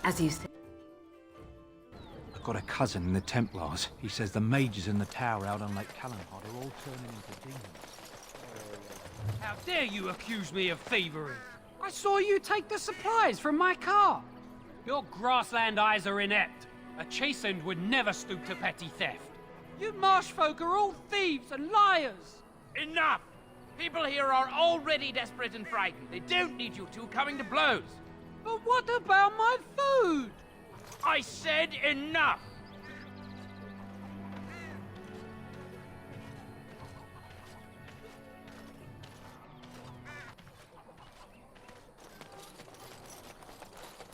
As you say. I've got a cousin in the Templars. He says the mages in the tower out on Lake Calenhod are all turning into demons. How dare you accuse me of thievery? I saw you take the supplies from my car. Your grassland eyes are inept. A chastened would never stoop to petty theft. You marsh folk are all thieves and liars. Enough! People here are already desperate and frightened. They don't need you two coming to blows. But what about my food? I said enough!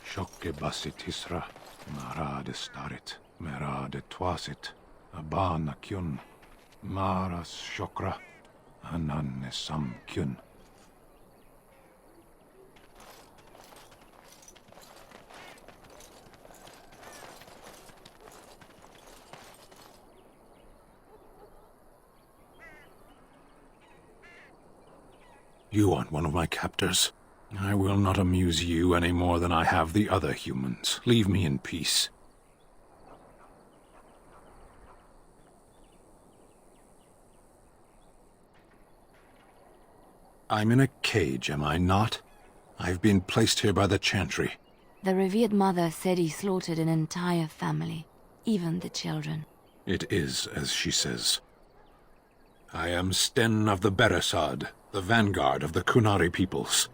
Shokke basit hisra, marade starit, merade twasit, abana kyun, maras shokra, ananne sam kyun. You aren't one of my captors. I will not amuse you any more than I have the other humans. Leave me in peace. I'm in a cage, am I not? I've been placed here by the Chantry. The revered mother said he slaughtered an entire family, even the children. It is as she says. I am Sten of the Beresaad, the vanguard of the Kunari peoples.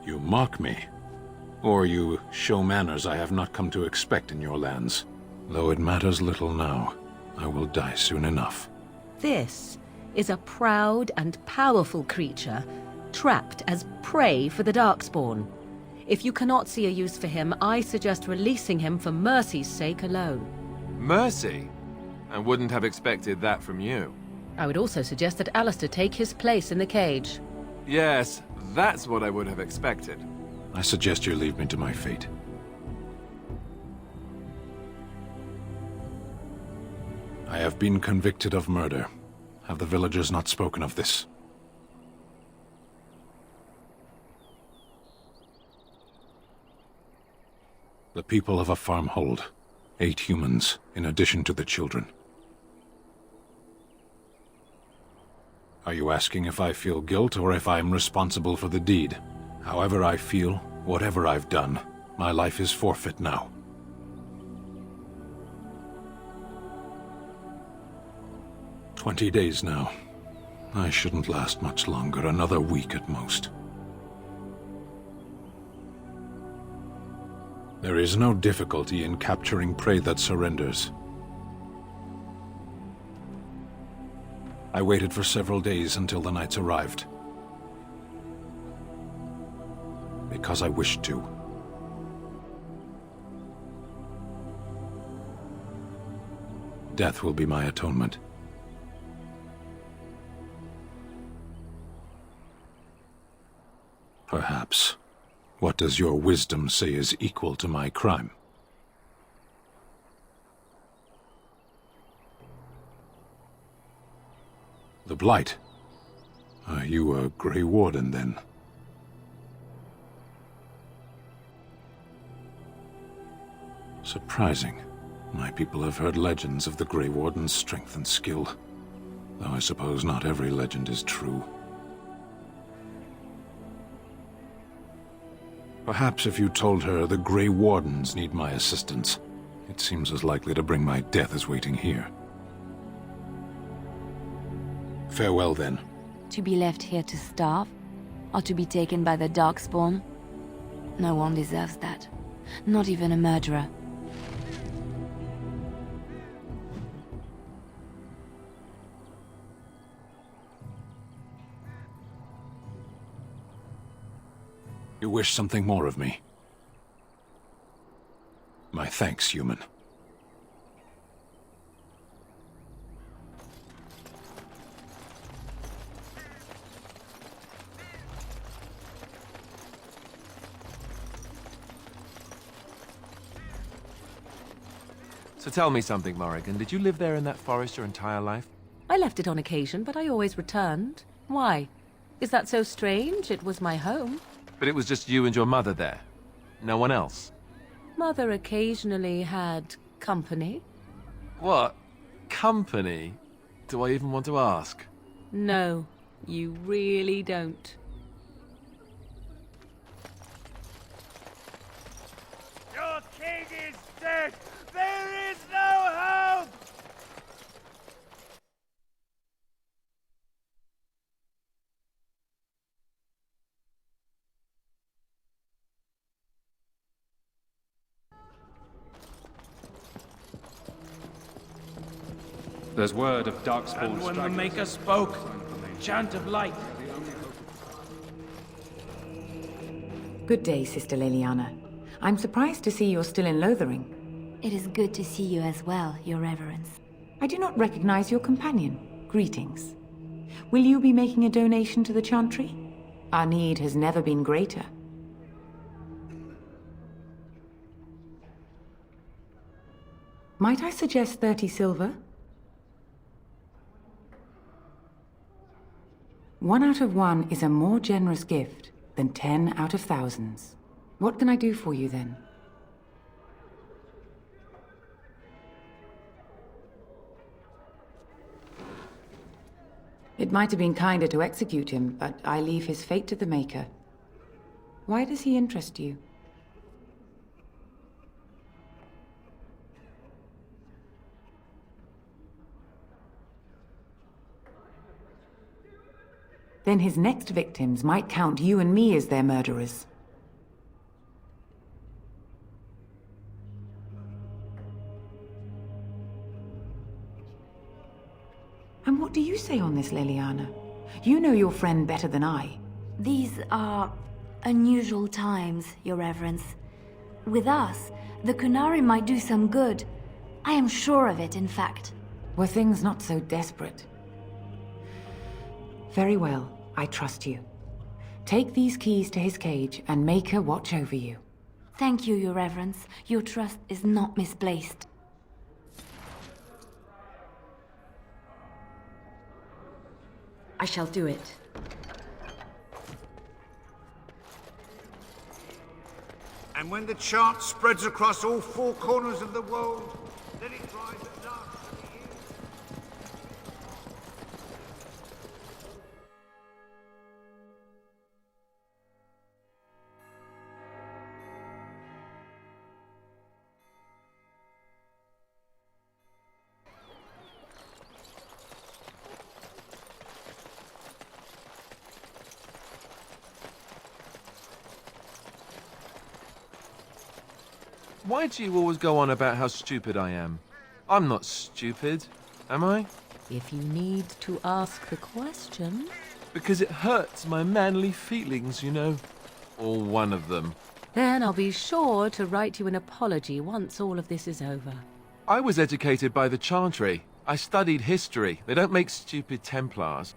You mock me, or you show manners I have not come to expect in your lands. Though it matters little now, I will die soon enough. This is a proud and powerful creature, trapped as prey for the Darkspawn. If you cannot see a use for him, I suggest releasing him for mercy's sake alone. Mercy? I wouldn't have expected that from you. I would also suggest that Alistair take his place in the cage. Yes, that's what I would have expected. I suggest you leave me to my fate. I have been convicted of murder. Have the villagers not spoken of this? The people of a farm hold 8 humans, in addition to the children. Are you asking if I feel guilt or if I'm responsible for the deed? However I feel, whatever I've done, my life is forfeit now. "20 days now. I shouldn't last much longer, another week at most. There is no difficulty in capturing prey that surrenders. I waited for several days until the knights arrived. Because I wished to. Death will be my atonement. Perhaps. What does your wisdom say is equal to my crime? The Blight. Are you a Grey Warden, then? Surprising. My people have heard legends of the Grey Warden's strength and skill. Though I suppose not every legend is true. Perhaps if you told her the Grey Wardens need my assistance, it seems as likely to bring my death as waiting here. Farewell, then. To be left here to starve? Or to be taken by the Darkspawn? No one deserves that. Not even a murderer. You wish something more of me? My thanks, human. So tell me something, Morrigan. Did you live there in that forest your entire life? I left it on occasion, but I always returned. Why? Is that so strange? It was my home. But it was just you and your mother there. No one else. Mother occasionally had company. What? Company? Do I even want to ask? No, you really don't. Your king is dead! There is no hope! There's word of Darkspawn. And when the Maker spoke, chant of light. Good day, Sister Leliana. I'm surprised to see you're still in Lothering. It is good to see you as well, Your Reverence. I do not recognize your companion. Greetings. Will you be making a donation to the Chantry? Our need has never been greater. Might I suggest 30 silver? 1 out of 1 is a more generous gift than 10 out of thousands. What can I do for you then? It might have been kinder to execute him, but I leave his fate to the Maker. Why does he interest you? Then his next victims might count you and me as their murderers. And what do you say on this, Leliana? You know your friend better than I. These are unusual times, Your Reverence. With us, the Kunari might do some good. I am sure of it, in fact. Were things not so desperate? Very well, I trust you. Take these keys to his cage and make her watch over you. Thank you, Your Reverence. Your trust is not misplaced. I shall do it. And when the chant spreads across all 4 corners of the world, let it rise at last to the ears. Why do you always go on about how stupid I am? I'm not stupid, am I? If you need to ask the question... Because it hurts my manly feelings, you know. Or one of them. Then I'll be sure to write you an apology once all of this is over. I was educated by the Chantry. I studied history. They don't make stupid Templars.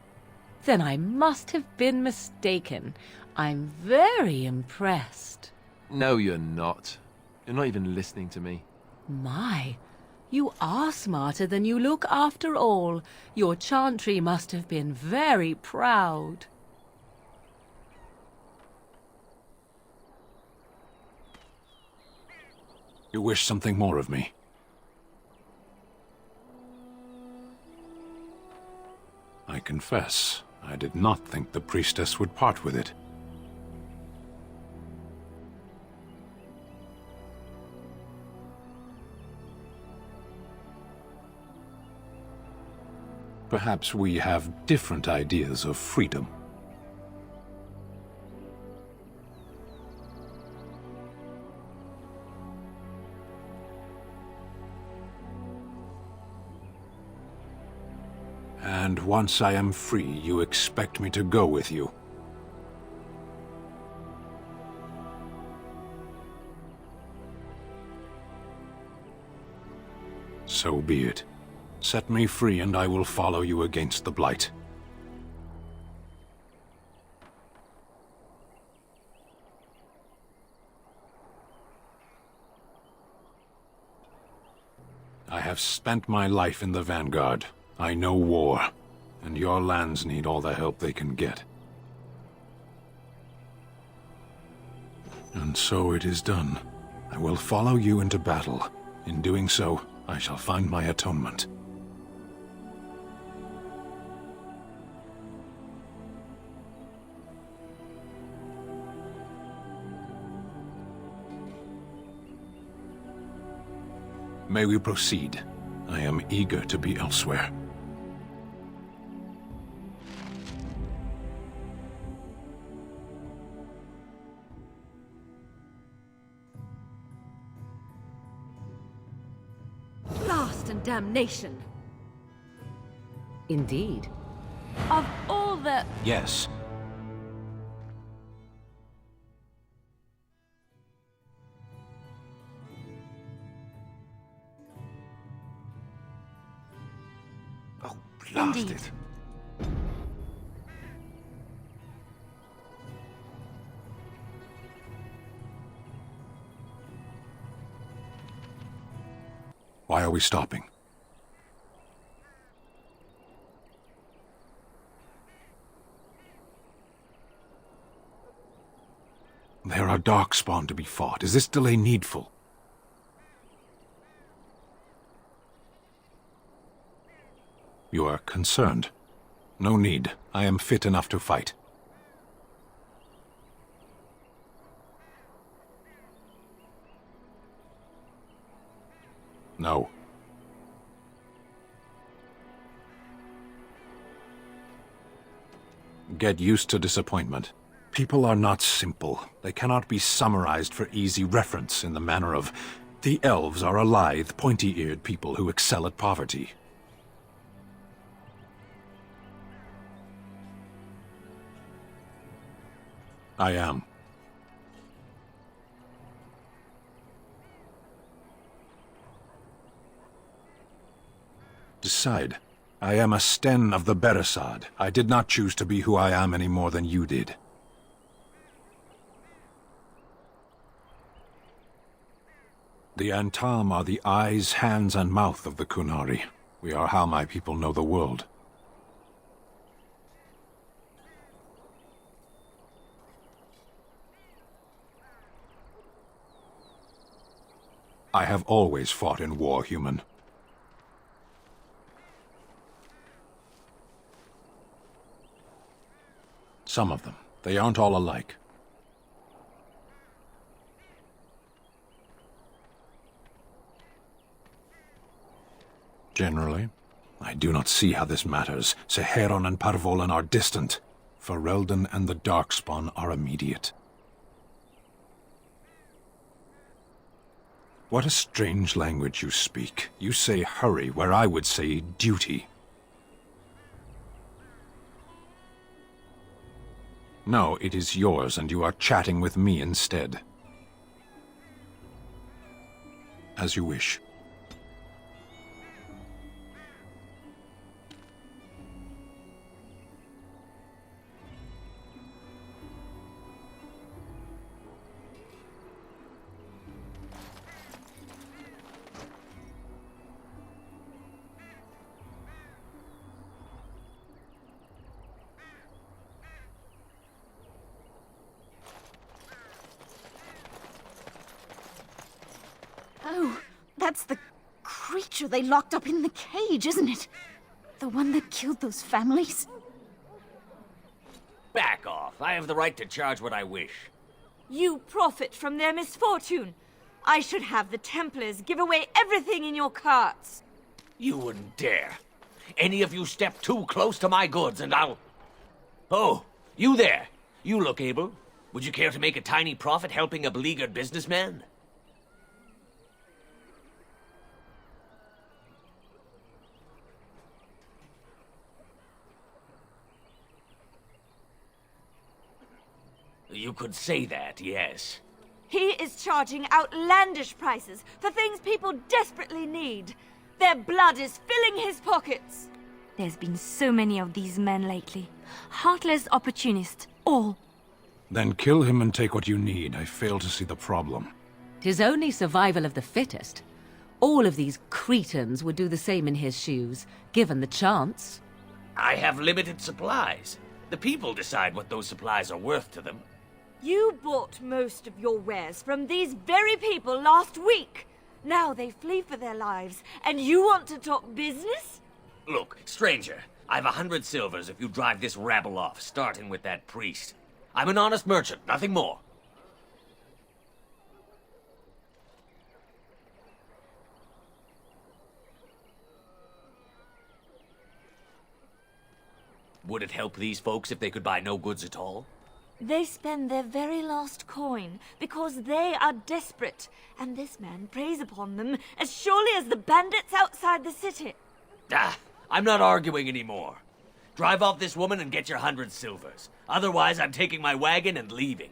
Then I must have been mistaken. I'm very impressed. No, you're not. You're not even listening to me. My, you are smarter than you look after all. Your Chantry must have been very proud. You wish something more of me? I confess, I did not think the priestess would part with it. Perhaps we have different ideas of freedom. And once I am free, you expect me to go with you. So be it. Set me free and I will follow you against the Blight. I have spent my life in the Vanguard. I know war, and your lands need all the help they can get. And so it is done. I will follow you into battle. In doing so, I shall find my atonement. May we proceed? I am eager to be elsewhere. Blast and damnation! Indeed. Of all the... Yes. Oh, blast Indeed. it. Why are we stopping? There are darkspawn to be fought. Is this delay needful? You are concerned. No need. I am fit enough to fight. No. Get used to disappointment. People are not simple. They cannot be summarized for easy reference in the manner of, the elves are a lithe, pointy-eared people who excel at poverty. I am. Decide. I am a Sten of the Beresaad. I did not choose to be who I am any more than you did. The Antam are the eyes, hands, and mouth of the Kunari. We are how my people know the world. I have always fought in war, human. Some of them. They aren't all alike. Generally, I do not see how this matters. Seheron and Parvolan are distant. Ferelden and the Darkspawn are immediate. What a strange language you speak. You say hurry, where I would say duty. No, it is yours, and you are chatting with me instead. As you wish. Oh, that's the creature they locked up in the cage, isn't it? The one that killed those families? Back off. I have the right to charge what I wish. You profit from their misfortune. I should have the Templars give away everything in your carts. You wouldn't dare. Any of you step too close to my goods and I'll... Oh, you there. You look able. Would you care to make a tiny profit helping a beleaguered businessman? You could say that, yes. He is charging outlandish prices for things people desperately need. Their blood is filling his pockets. There's been so many of these men lately. Heartless opportunists, all. Then kill him and take what you need. I fail to see the problem. 'Tis only survival of the fittest. All of these cretins would do the same in his shoes, given the chance. I have limited supplies. The people decide what those supplies are worth to them. You bought most of your wares from these very people last week. Now they flee for their lives, and you want to talk business? Look, stranger, I've 100 silvers if you drive this rabble off, starting with that priest. I'm an honest merchant, nothing more. Would it help these folks if they could buy no goods at all? They spend their very last coin because they are desperate, and this man preys upon them as surely as the bandits outside the city. Ah, I'm not arguing anymore. Drive off this woman and get your 100 silvers. Otherwise, I'm taking my wagon and leaving.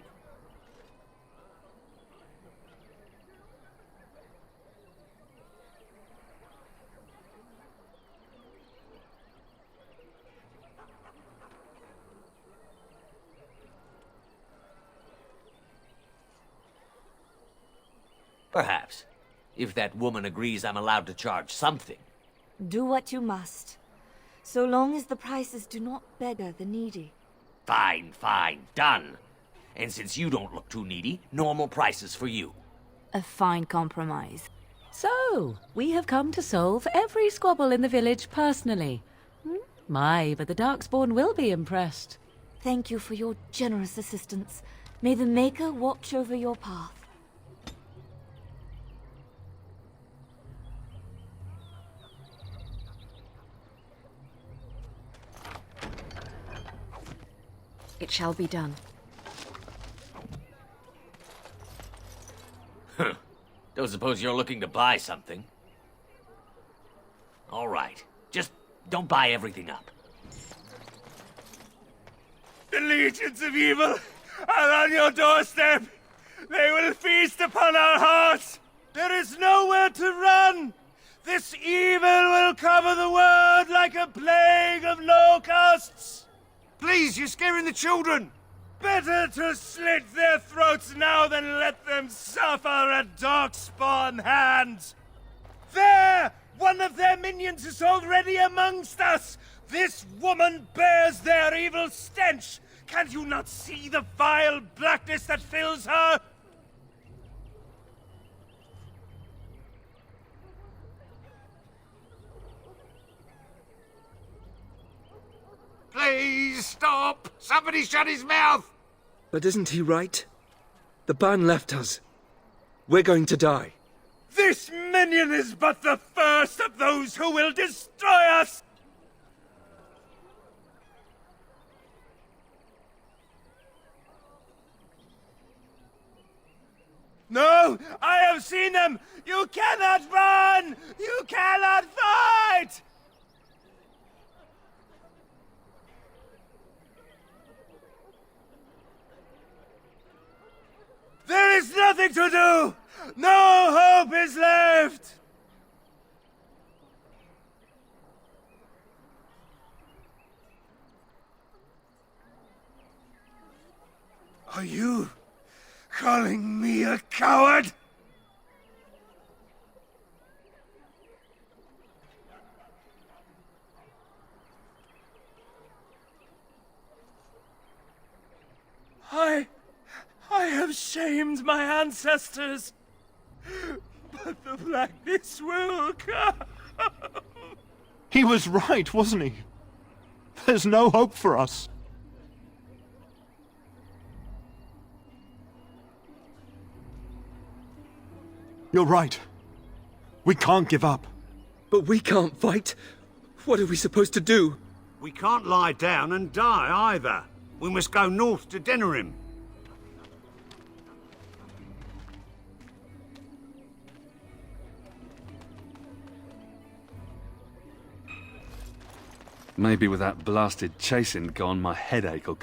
Perhaps. If that woman agrees I'm allowed to charge something. Do what you must, so long as the prices do not beggar the needy. Fine, fine, done. And since you don't look too needy, normal prices for you. A fine compromise. So, we have come to solve every squabble in the village personally. My, but the Darkspawn will be impressed. Thank you for your generous assistance. May the Maker watch over your path. It shall be done. Don't suppose you're looking to buy something? All right. Just don't buy everything up. The legions of evil are on your doorstep. They will feast upon our hearts. There is nowhere to run. This evil will cover the world like a plague of locusts. Please, you're scaring the children. Better to slit their throats now than let them suffer at Darkspawn hands. There! One of their minions is already amongst us! This woman bears their evil stench! Can you not see the vile blackness that fills her? Please stop! Somebody shut his mouth! But isn't he right? The ban left us. We're going to die. This minion is but the first of those who will destroy us! No! I have seen them! You cannot run! You cannot fight! There is nothing to do! No hope is left! Are you calling me a coward? I have shamed my ancestors, but the blackness will come. He was right, wasn't he? There's no hope for us. You're right. We can't give up. But we can't fight. What are we supposed to do? We can't lie down and die either. We must go north to Denerim. Maybe with that blasted chasing gone, my headache will go.